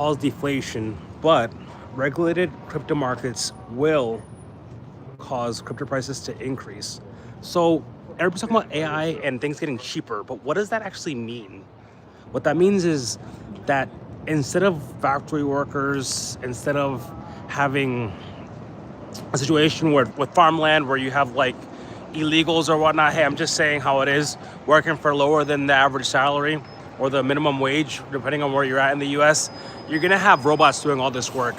cause deflation, but regulated crypto markets will cause crypto prices to increase. So everybody's talking about AI and things getting cheaper, but what does that actually mean? What that means is that instead of factory workers, instead of having a situation where with farmland where you have like illegals or whatnot, hey, I'm just saying how it is, working for lower than the average salary or the minimum wage, depending on where you're at in the US, you're gonna have robots doing all this work.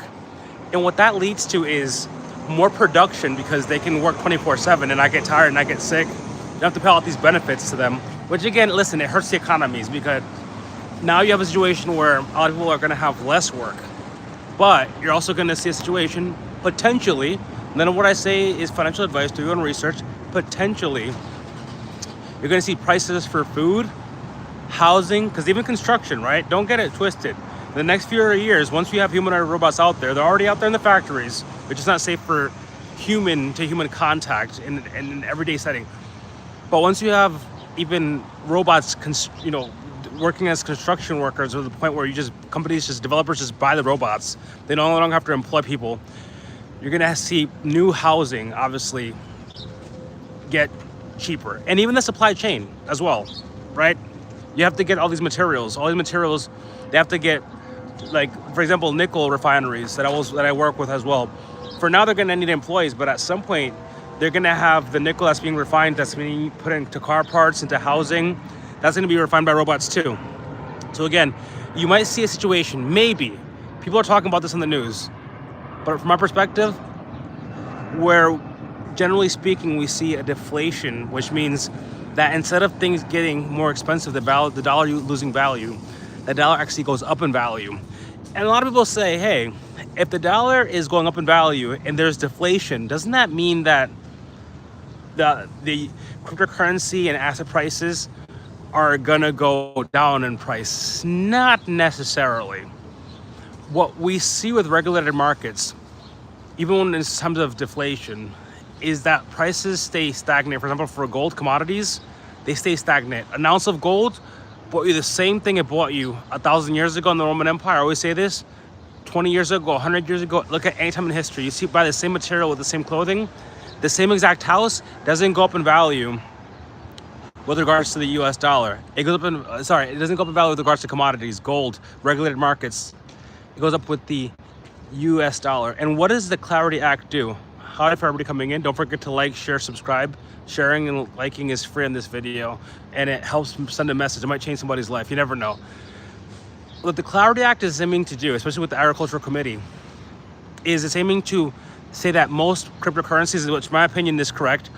And what that leads to is more production because they can work 24/7 and not get tired and not get sick. You don't have to pay out these benefits to them, which again, listen, it hurts the economies because now you have a situation where a lot of people are gonna have less work. But you're also gonna see a situation, potentially, none of what I say is financial advice, do your own research, potentially, you're gonna see prices for food, housing, because even construction, right? Don't get it twisted. In the next few years, once we have humanoid robots out there, they're already out there in the factories, which is not safe for human to human contact in an everyday setting. But once you have even robots, working as construction workers, to the point where developers just buy the robots, they no longer have to employ people. You're gonna see new housing, obviously, get cheaper, and even the supply chain as well, right? You have to get all these materials. They have to get, like, for example, nickel refineries that I work with as well. For now, they're gonna need employees, but at some point, they're gonna have the nickel that's being refined, that's being put into car parts, into housing. That's gonna be refined by robots too. So again, you might see a situation, maybe, people are talking about this in the news, but from my perspective, where generally speaking, we see a deflation, which means that instead of things getting more expensive, the dollar losing value, the dollar actually goes up in value. And a lot of people say, hey, if the dollar is going up in value and there's deflation, doesn't that mean that the cryptocurrency and asset prices are gonna go down in price? Not necessarily. What we see with regulated markets, even when in times of deflation, is that prices stay stagnant. For example, for gold commodities, they stay stagnant. An ounce of gold bought you the same thing it bought you 1,000 years ago in the Roman Empire. I always say this, 20 years ago, 100 years ago, look at any time in history. You see, buy the same material with the same clothing, the same exact house doesn't go up in value with regards to the US dollar. It goes up in, it doesn't go up in value with regards to commodities, gold, regulated markets. It goes up with the US dollar. And what does the Clarity Act do? Hi for everybody coming in. Don't forget to like, share, subscribe. Sharing and liking is free in this video, and it helps send a message. It might change somebody's life. You never know. What the Clarity Act is aiming to do, especially with the Agricultural Committee, is it's aiming to say that most cryptocurrencies, which in my opinion is correct,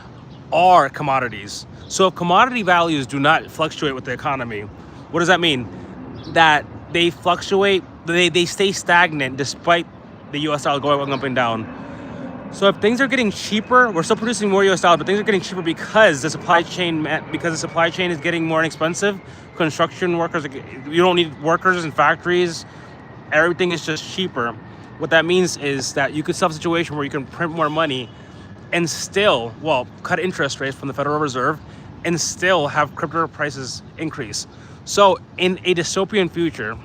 are commodities. So if commodity values do not fluctuate with the economy, what does that mean? That they fluctuate, they stay stagnant despite the US dollar going up and down. So if things are getting cheaper, we're still producing more US dollars, but things are getting cheaper because the supply chain is getting more inexpensive. Construction workers, you don't need workers in factories. Everything is just cheaper. What that means is that you could have a situation where you can print more money and still, cut interest rates from the Federal Reserve and still have crypto prices increase. So in a dystopian future,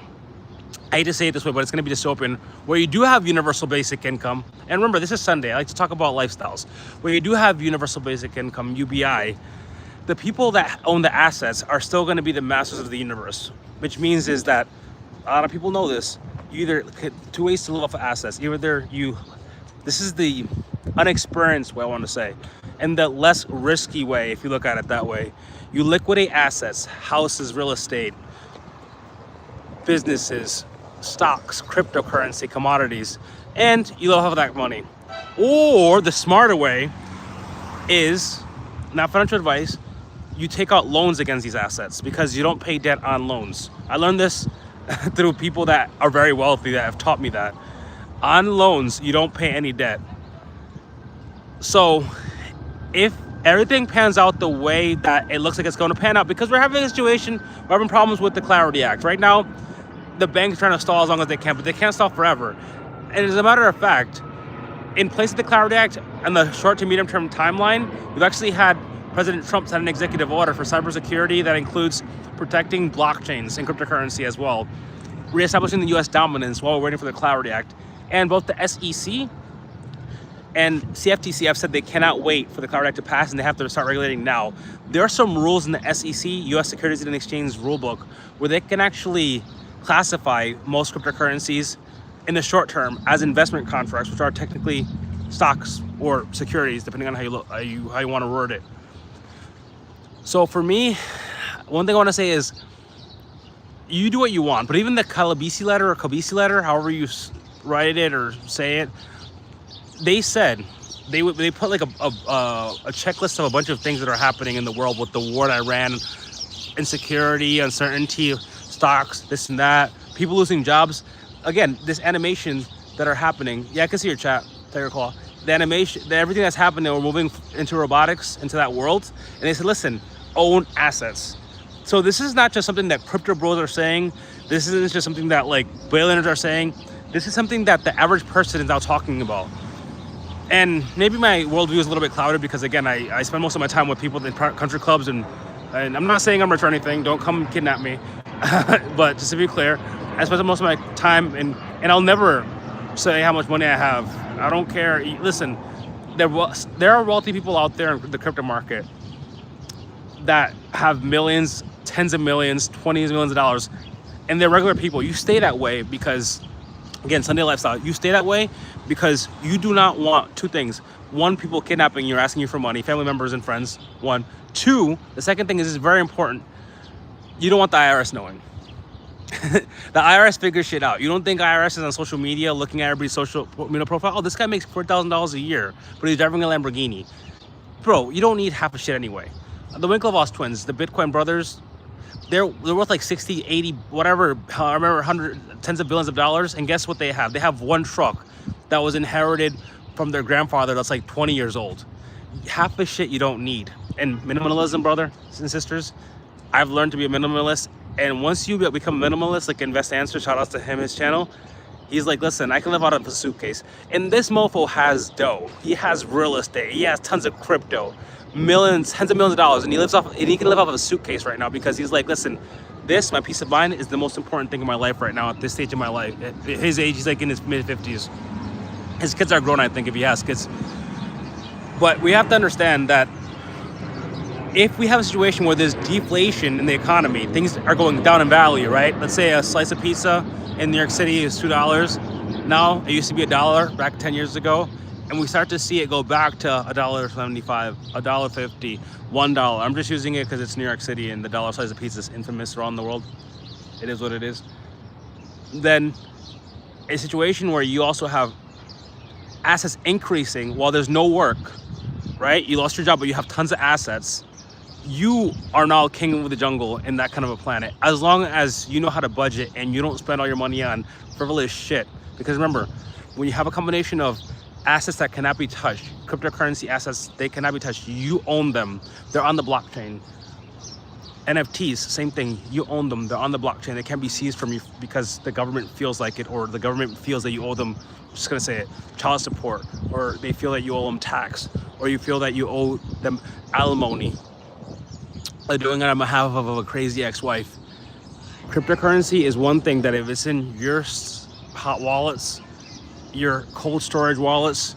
I hate to say it this way, but it's going to be dystopian, where you do have universal basic income. And remember, this is Sunday. I like to talk about lifestyles. Where you do have universal basic income, UBI, the people that own the assets are still going to be the masters of the universe, which means is that a lot of people know this. You either, two ways to live off of assets. This is the unexperienced way, I want to say, and the less risky way, if you look at it that way. You liquidate assets, houses, real estate, businesses, stocks, cryptocurrency, commodities, and you don't have that money. Or the smarter way is, not financial advice, you take out loans against these assets because you don't pay debt on loans. I learned this through people that are very wealthy that have taught me that. On loans, you don't pay any debt. So if everything pans out the way that it looks like it's going to pan out, because we're having a situation, we're having problems with the Clarity Act. Right now, the bank's trying to stall as long as they can, but they can't stall forever. And as a matter of fact, in place of the Clarity Act and the short to medium term timeline, we've actually had President Trump sign an executive order for cybersecurity that includes protecting blockchains and cryptocurrency as well. reestablishing the U.S. dominance while we're waiting for the Clarity Act. And both the SEC and CFTC have said they cannot wait for the Clarity Act to pass and they have to start regulating now. There are some rules in the SEC, U.S. Securities and Exchange rulebook, where they can actually classify most cryptocurrencies in the short term as investment contracts, which are technically stocks or securities, depending on how you look, how you want to word it. So for me, one thing I want to say is, you do what you want, but even the Kalabisi letter or Kabisi letter, however you write it or say it, they said they put like a checklist of a bunch of things that are happening in the world with the war in Iran, insecurity, uncertainty, stocks, this and that, people losing jobs. Again, this animation that are happening. Yeah, I can see your chat, Tiger Claw. The animation, everything that's happening, we're moving into robotics, into that world. And they said, listen, own assets. So this is not just something that crypto bros are saying. This isn't just something that like billionaires are saying. This is something that the average person is now talking about. And maybe my worldview is a little bit clouded because, again, I spend most of my time with people in country clubs, and I'm not saying I'm rich or anything. Don't come kidnap me. But just to be clear, I spend most of my time and I'll never say how much money I have. I don't care. Listen, there are wealthy people out there in the crypto market that have millions, tens of millions, 20s of millions of dollars, and they're regular people. You stay that way because, again, Sunday lifestyle, you stay that way because you do not want two things. One, people kidnapping you or asking you for money, family members and friends, one. Two, the second thing is very important. You don't want the IRS knowing. The IRS figures shit out. You don't think IRS is on social media looking at everybody's social media profile? Oh, this guy makes $4,000 a year, but he's driving a Lamborghini. Bro, you don't need half a shit anyway. The Winklevoss twins, the Bitcoin brothers, they're worth like 60, 80, whatever, I remember 100, tens of billions of dollars. And guess what they have? They have one truck that was inherited from their grandfather that's like 20 years old. Half the shit you don't need. And minimalism, brothers and sisters, I've learned to be a minimalist. And once you become a minimalist, like Invest Answer, shout outs to him, his channel, he's like, listen, I can live out of a suitcase. And this mofo has dough. He has real estate. He has tons of crypto, millions, tens of millions of dollars. And he can live off of a suitcase right now because he's like, listen, this, my peace of mind, is the most important thing in my life right now at this stage of my life. At his age, he's like in his mid-50s. His kids are grown, I think, if he has kids. But we have to understand that if we have a situation where there's deflation in the economy, things are going down in value, right? Let's say a slice of pizza in New York City is $2. Now, it used to be $1 back 10 years ago. And we start to see it go back to $1.75, $1.50, $1. I'm just using it because it's New York City and the dollar slice of pizza is infamous around the world. It is what it is. Then a situation where you also have assets increasing while there's no work, right? You lost your job, but you have tons of assets. You are now king of the jungle in that kind of a planet, as long as you know how to budget and you don't spend all your money on frivolous shit. Because remember, when you have a combination of assets that cannot be touched, cryptocurrency assets, they cannot be touched, you own them, they're on the blockchain. NFTs, same thing, you own them, they're on the blockchain, they can't be seized from you because the government feels like it, or the government feels that you owe them, I'm just gonna say it, child support, or they feel that you owe them tax, or you feel that you owe them alimony. They're doing it on behalf of a crazy ex-wife. Cryptocurrency is one thing that if it's in your hot wallets, your cold storage wallets,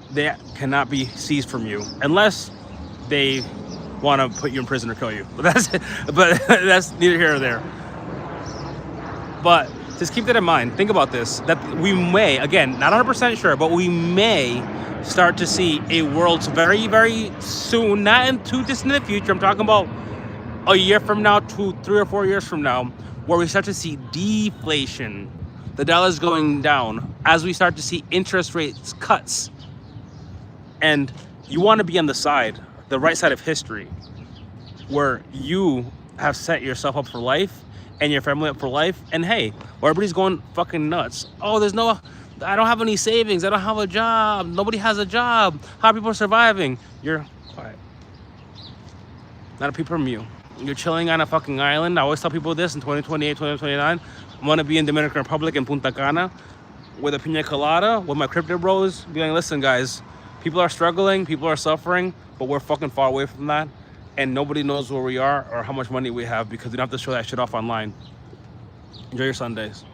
they cannot be seized from you unless they want to put you in prison or kill you. But that's neither here nor there. But just keep that in mind. Think about this, that we may, again, not 100% sure, but we may start to see a world very, very soon, not in too distant in the future. I'm talking about a year from now, 2, 3 or 4 years from now, where we start to see deflation. The dollar's going down as we start to see interest rates cuts. And you want to be on the right side of history, where you have set yourself up for life and your family up for life. And hey, where everybody's going fucking nuts. Oh, I don't have any savings. I don't have a job. Nobody has a job. How are people surviving? You're quiet. Not a peep from you. You're chilling on a fucking island. I always tell people this in 2028, 2029. I'm gonna be in Dominican Republic in Punta Cana with a pina colada with my crypto bros, being like, listen guys, people are struggling, people are suffering, but we're fucking far away from that. And nobody knows where we are or how much money we have because we don't have to show that shit off online. Enjoy your Sundays.